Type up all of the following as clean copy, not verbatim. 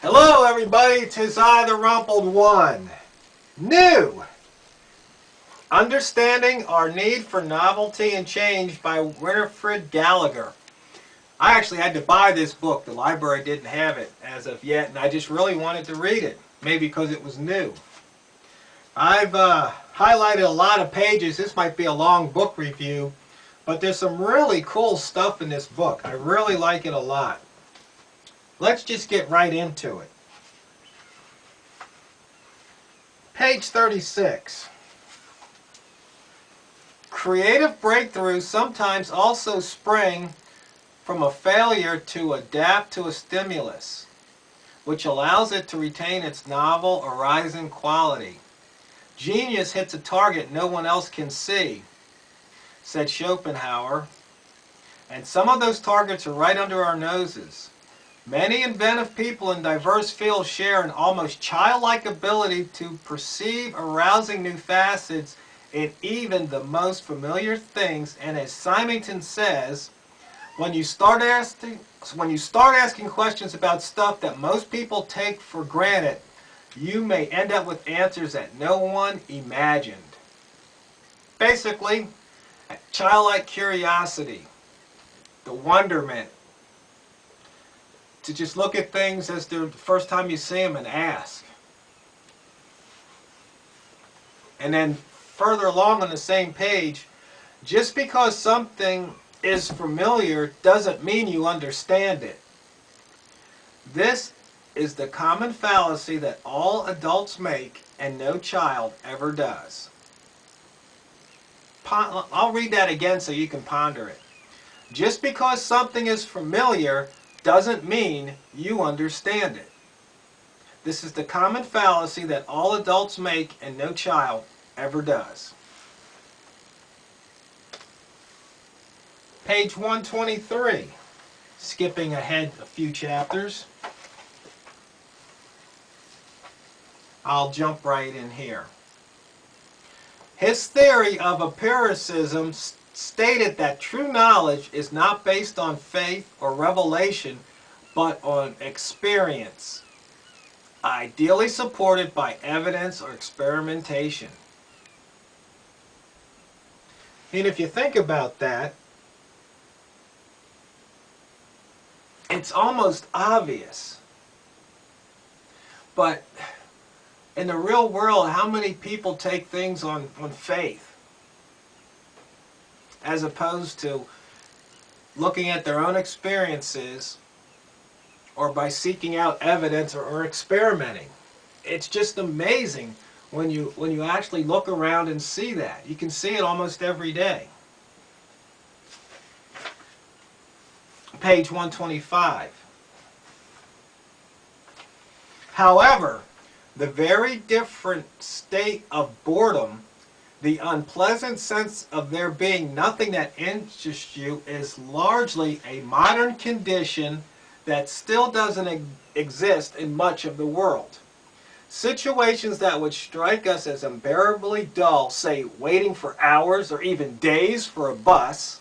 Hello everybody, 'tis I, the Rumpled One. New! Understanding Our Need for Novelty and Change by Winifred Gallagher. I actually had to buy this book. The library didn't have it as of yet, and I just really wanted to read it. Maybe because it was new. I've highlighted a lot of pages. This might be a long book review, but there's some really cool stuff in this book. I really like it a lot. Let's just get right into it. Page 36. Creative breakthroughs sometimes also spring from a failure to adapt to a stimulus, which allows it to retain its novel, arising quality. Genius hits a target no one else can see, said Schopenhauer, and some of those targets are right under our noses. Many inventive people in diverse fields share an almost childlike ability to perceive arousing new facets in even the most familiar things, and as Symington says, when you start asking questions about stuff that most people take for granted, you may end up with answers that no one imagined. Basically, childlike curiosity, the wonderment, to just look at things as the first time you see them and ask. And then further along on the same page, just because something is familiar doesn't mean you understand it. This is the common fallacy that all adults make and no child ever does. I'll read that again so you can ponder it. Just because something is familiar doesn't mean you understand it. This is the common fallacy that all adults make and no child ever does. Page 123. Skipping ahead a few chapters. I'll jump right in here. His theory of empiricism stated that true knowledge is not based on faith or revelation, but on experience, ideally supported by evidence or experimentation. And if you think about that, it's almost obvious. But in the real world, how many people take things on faith, as opposed to looking at their own experiences or by seeking out evidence or experimenting? It's just amazing when you actually look around and see that. You can see it almost every day. Page 125. However, the very different state of boredom, the unpleasant sense of there being nothing that interests you, is largely a modern condition that still doesn't exist in much of the world. Situations that would strike us as unbearably dull, say waiting for hours or even days for a bus,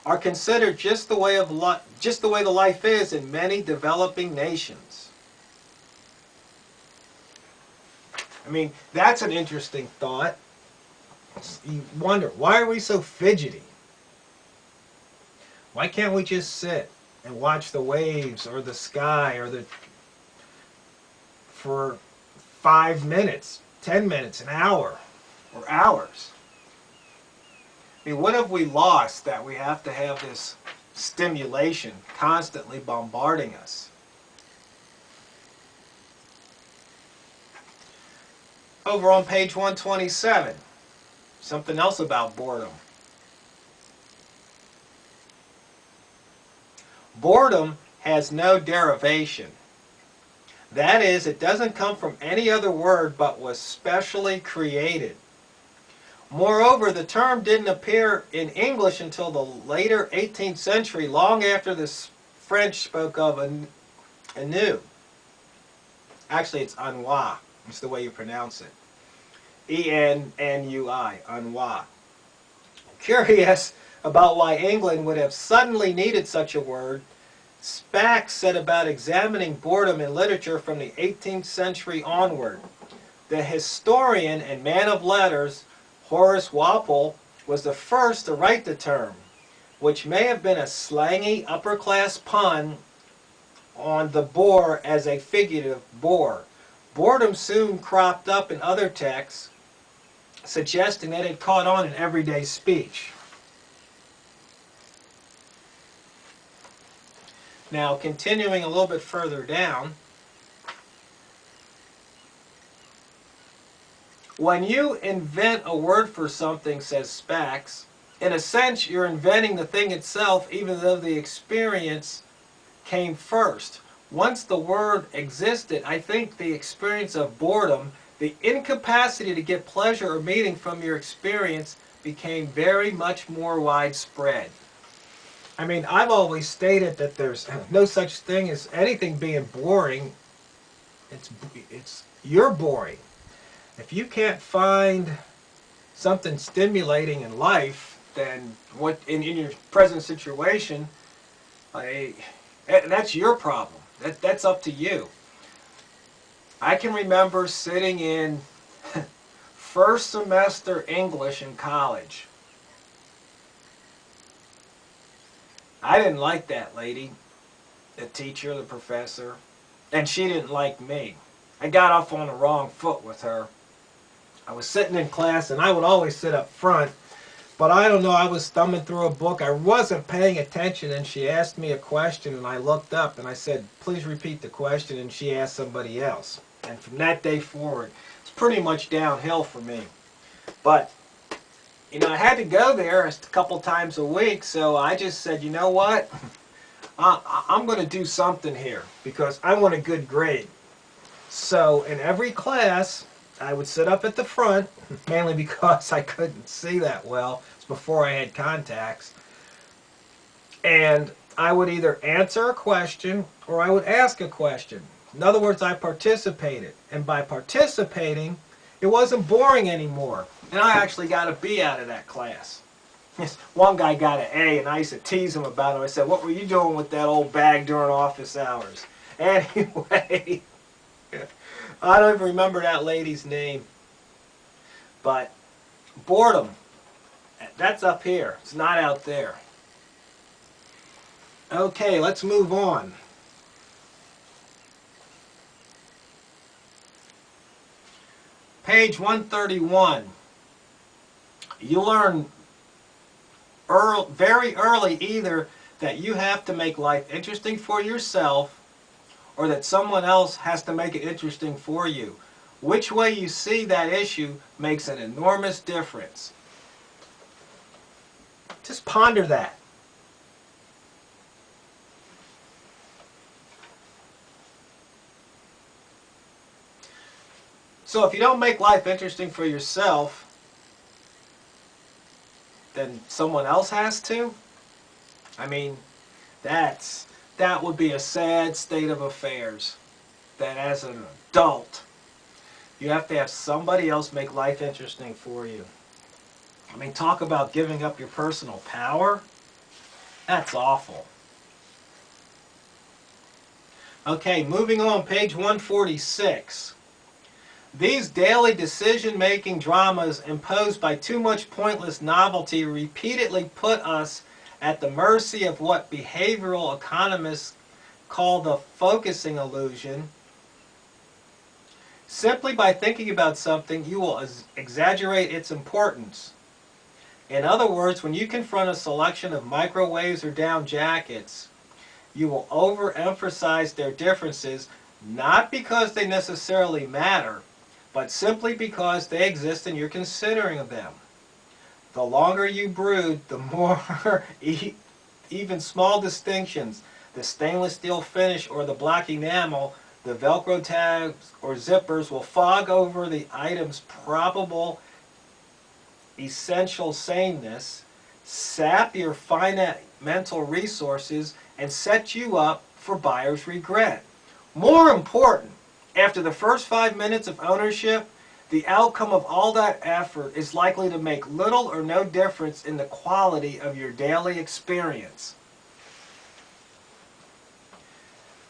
are considered just the way the life is in many developing nations. I mean, that's an interesting thought. You wonder, why are we so fidgety? Why can't we just sit and watch the waves or the sky for 5 minutes, 10 minutes, an hour, or hours? I mean, what have we lost that we have to have this stimulation constantly bombarding us? Over on page 127. Something else about boredom. Boredom has no derivation. That is, it doesn't come from any other word but was specially created. Moreover, the term didn't appear in English until the later 18th century, long after the French spoke of ennui. Actually, it's ennui. It's the way you pronounce it. E-N-N-U-I, ennui. Curious about why England would have suddenly needed such a word Spack said about examining boredom in literature from the 18th century onward. The historian and man of letters, Horace Walpole, was the first to write the term, which may have been a slangy upper-class pun on the bore as a figurative bore. Boredom soon cropped up in other texts, suggesting that it caught on in everyday speech. Now, continuing a little bit further down, when you invent a word for something, says Spax, in a sense you're inventing the thing itself, even though the experience came first. Once the word existed, I think the experience of boredom, the incapacity to get pleasure or meaning from your experience, became very much more widespread. I mean, I've always stated that there's no such thing as anything being boring. You're boring. If you can't find something stimulating in life, then what in your present situation, that's your problem. That's up to you. I can remember sitting in first semester English in college. I didn't like that lady, the teacher, the professor, and she didn't like me. I got off on the wrong foot with her. I was sitting in class, and I would always sit up front, but I don't know, I was thumbing through a book. I wasn't paying attention, and she asked me a question, and I looked up, and I said, please repeat the question, and she asked somebody else. And from that day forward, it's pretty much downhill for me. But you know, I had to go there a couple times a week, so I just said, you know what? I'm going to do something here because I want a good grade. So in every class, I would sit up at the front, mainly because I couldn't see that well. It's before I had contacts. And I would either answer a question or I would ask a question. In other words, I participated. And by participating, it wasn't boring anymore. And I actually got a B out of that class. One guy got an A, and I used to tease him about it. I said, what were you doing with that old bag during office hours? Anyway, I don't even remember that lady's name. But boredom, that's up here. It's not out there. Okay, let's move on. Page 131. You learn very early either that you have to make life interesting for yourself or that someone else has to make it interesting for you. Which way you see that issue makes an enormous difference. Just ponder that. So if you don't make life interesting for yourself, then someone else has to? I mean, that would be a sad state of affairs. That as an adult, you have to have somebody else make life interesting for you. I mean, talk about giving up your personal power. That's awful. Okay, moving on, page 146. These daily decision-making dramas imposed by too much pointless novelty repeatedly put us at the mercy of what behavioral economists call the focusing illusion. Simply by thinking about something, you will exaggerate its importance. In other words, when you confront a selection of microwaves or down jackets, you will overemphasize their differences, not because they necessarily matter, but simply because they exist and you're considering them. The longer you brood, the more even small distinctions, the stainless steel finish or the black enamel, the Velcro tags or zippers will fog over the item's probable essential sameness, sap your finite mental resources, and set you up for buyer's regret. More important, after the first 5 minutes of ownership, the outcome of all that effort is likely to make little or no difference in the quality of your daily experience.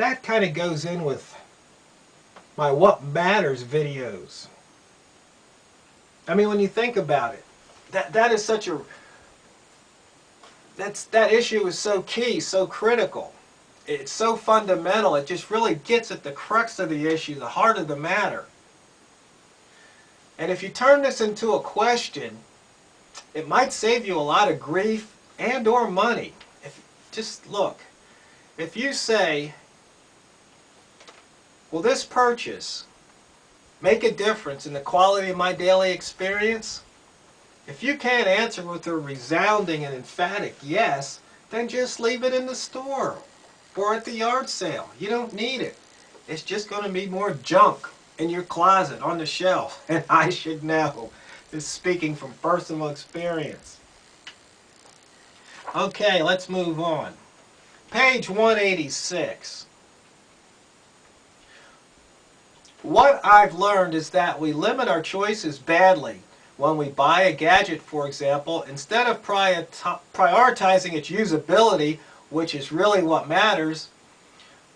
that kind of goes in with my What Matters videos. I mean, when you think about it, that is such a, that issue is so key, so critical. It's so fundamental. It just really gets at the crux of the issue, the heart of the matter. And if you turn this into a question, it might save you a lot of grief and or money. Just look, if you say, will this purchase make a difference in the quality of my daily experience? If you can't answer with a resounding and emphatic yes, then just leave it in the store or at the yard sale. You don't need it. It's just going to be more junk in your closet on the shelf. And I should know. This is speaking from personal experience. Okay, let's move on. Page 186. What I've learned is that we limit our choices badly when we buy a gadget, for example. Instead of prioritizing its usability, which is really what matters,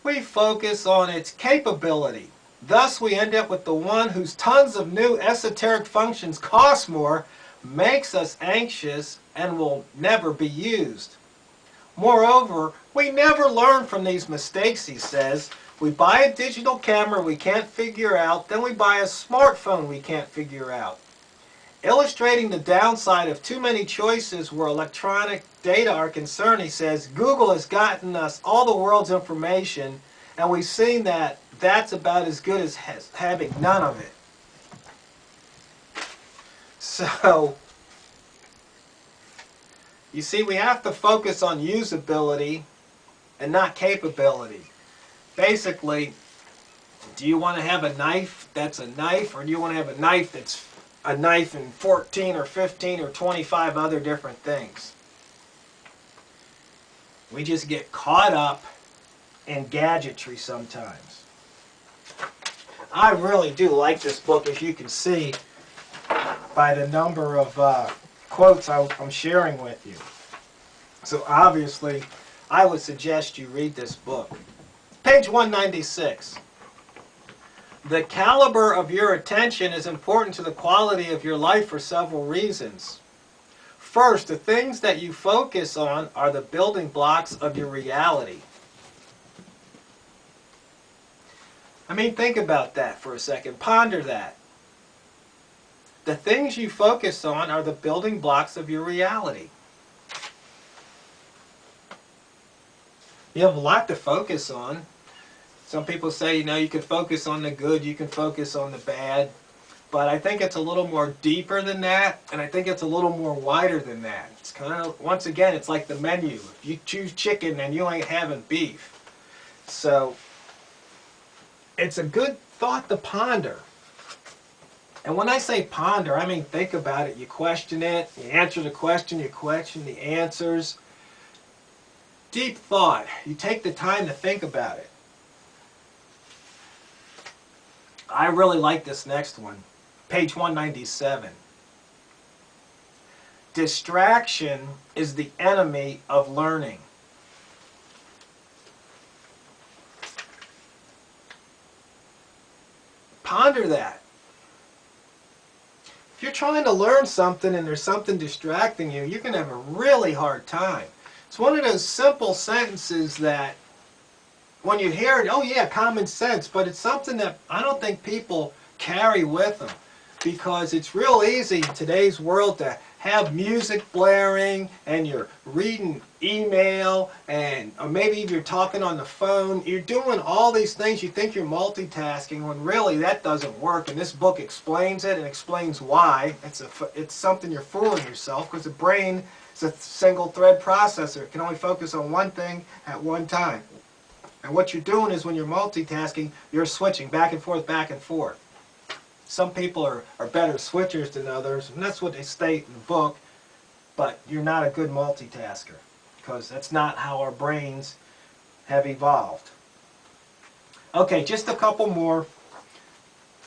we focus on its capability. Thus, we end up with the one whose tons of new esoteric functions cost more, makes us anxious, and will never be used. Moreover, we never learn from these mistakes, he says. We buy a digital camera we can't figure out, then we buy a smartphone we can't figure out. Illustrating the downside of too many choices where electronic data are concerned, he says, Google has gotten us all the world's information, and we've seen that that's about as good as having none of it. So, you see, we have to focus on usability and not capability. Basically, do you want to have a knife that's a knife, or do you want to have a knife that's a knife in 14 or 15 or 25 other different things? We just get caught up in gadgetry sometimes. I really do like this book, as you can see by the number of quotes I'm sharing with you. So obviously, I would suggest you read this book. Page 196. The caliber of your attention is important to the quality of your life for several reasons. First, the things that you focus on are the building blocks of your reality. I mean, think about that for a second. Ponder that. The things you focus on are the building blocks of your reality. You have a lot to focus on. Some people say, you can focus on the good, you can focus on the bad. But I think it's a little more deeper than that, and I think it's a little more wider than that. It's kind of, once again, it's like the menu. If you choose chicken, then you ain't having beef. So, it's a good thought to ponder. And when I say ponder, I mean think about it. You question it, you answer the question, you question the answers. Deep thought. You take the time to think about it. I really like this next one. Page 197. Distraction is the enemy of learning. Ponder that. If you're trying to learn something and there's something distracting you, you're going to have a really hard time. It's one of those simple sentences that when you hear it, oh yeah, common sense, but it's something that I don't think people carry with them, because it's real easy in today's world to have music blaring and you're reading email, and or maybe if you're talking on the phone, you're doing all these things. You think you're multitasking when really that doesn't work, and this book explains it and explains why. It's something you're fooling yourself, because the brain is a single thread processor. It can only focus on one thing at one time. And what you're doing is when you're multitasking, you're switching back and forth, back and forth. Some people are better switchers than others, and that's what they state in the book, but you're not a good multitasker, because that's not how our brains have evolved. Okay, just a couple more.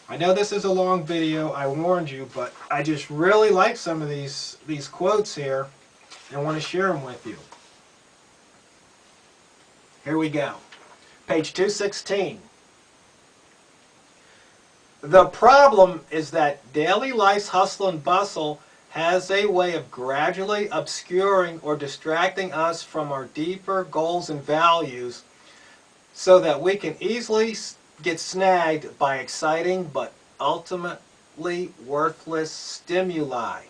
I know this is a long video, I warned you, but I just really like some of these quotes here, and want to share them with you. Here we go. Page 216. The problem is that daily life's hustle and bustle has a way of gradually obscuring or distracting us from our deeper goals and values so that we can easily get snagged by exciting but ultimately worthless stimuli.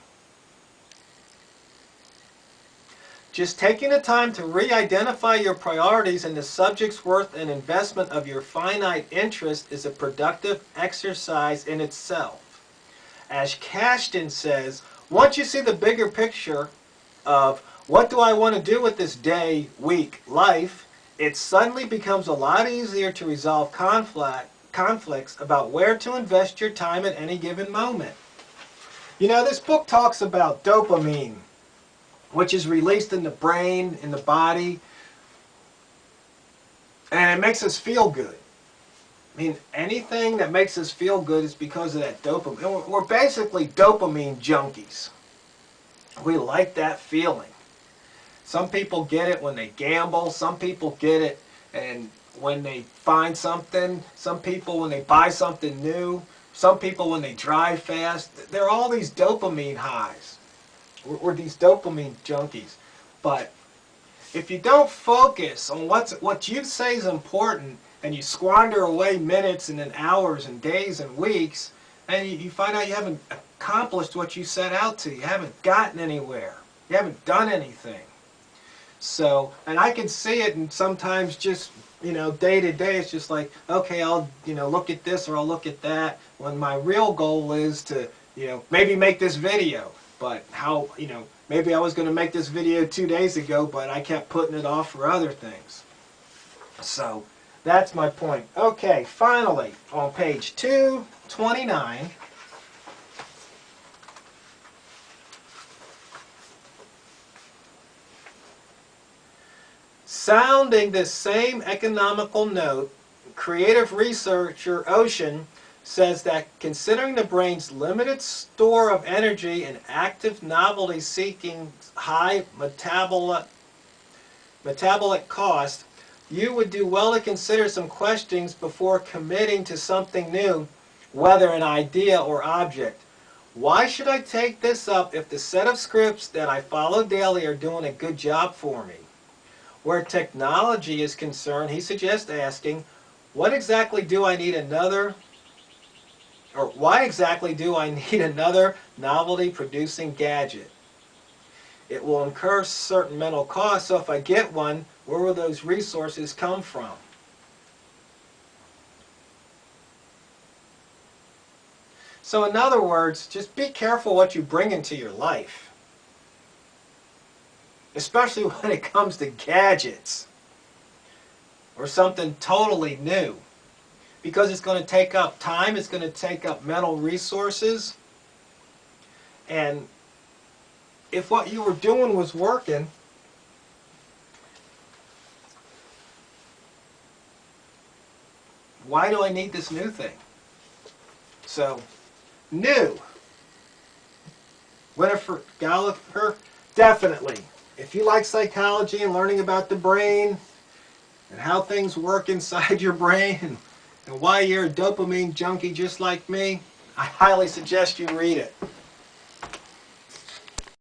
Just taking the time to re-identify your priorities and the subject's worth and investment of your finite interest is a productive exercise in itself. As Cashton says, once you see the bigger picture of what do I want to do with this day, week, life, it suddenly becomes a lot easier to resolve conflicts about where to invest your time at any given moment. You know, this book talks about dopamine, which is released in the brain, in the body, and it makes us feel good. I mean, anything that makes us feel good is because of that dopamine. We're basically dopamine junkies. We like that feeling. Some people get it when they gamble. Some people get it and when they find something. Some people when they buy something new. Some people when they drive fast. There are all these dopamine highs. We're these dopamine junkies. But if you don't focus on what you say is important and you squander away minutes and then hours and days and weeks, and you find out you haven't accomplished what you set out to. You haven't gotten anywhere. You haven't done anything. So, and I can see it, and sometimes just, you know, day to day, it's just like, okay, I'll, you know, look at this or I'll look at that, when my real goal is to, you know, maybe make this video. But how, you know, maybe I was going to make this video 2 days ago, but I kept putting it off for other things. So, that's my point. Okay, finally, on page 229, sounding this same economical note, creative researcher Ocean says that considering the brain's limited store of energy and active novelty-seeking high metabolic cost, you would do well to consider some questions before committing to something new, whether an idea or object. Why should I take this up if the set of scripts that I follow daily are doing a good job for me? Where technology is concerned, he suggests asking, what exactly do I need another, or why exactly do I need another novelty-producing gadget? It will incur certain mental costs, so if I get one, where will those resources come from? So in other words, just be careful what you bring into your life. Especially when it comes to gadgets or something totally new. Because it's going to take up time, it's going to take up mental resources. And if what you were doing was working, why do I need this new thing? So, new. Winifred, Gallagher, definitely. If you like psychology and learning about the brain and how things work inside your brain and why you're a dopamine junkie just like me, I highly suggest you read it.